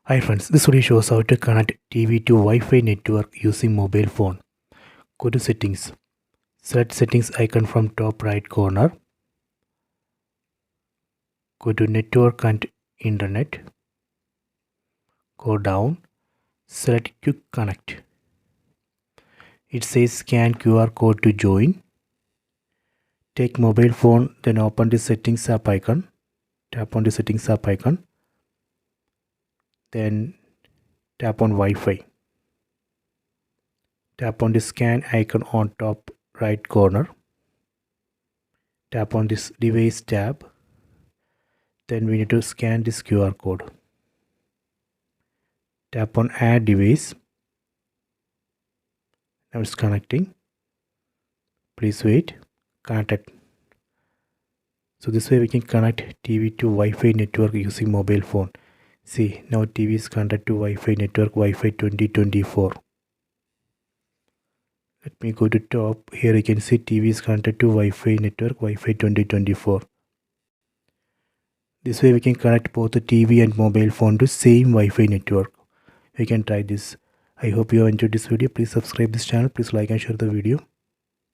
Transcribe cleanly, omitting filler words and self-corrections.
Hi friends, this video shows how to connect TV to Wi-Fi network using mobile phone. Go to settings. Select settings icon from top right corner. Go to network and internet. Go down. Select quick connect. It says scan QR code to join. Take mobile phone, then open the settings app icon. Tap on the settings app icon. Then tap on Wi-Fi. Tap on the scan icon on top right corner. Tap on this device tab. Then we need to scan this QR code. Tap on add device. Now it's connecting. Please wait. Connected. So this way we can connect TV to Wi-Fi network using mobile phone. See, now TV is connected to Wi-Fi network Wi-Fi 2024. Let me go to top. Here you can see TV is connected to Wi-Fi network Wi-Fi 2024. This way we can connect both the TV and mobile phone to same Wi-Fi network. We can try this. I hope you enjoyed this video. Please subscribe this channel. Please like and share the video.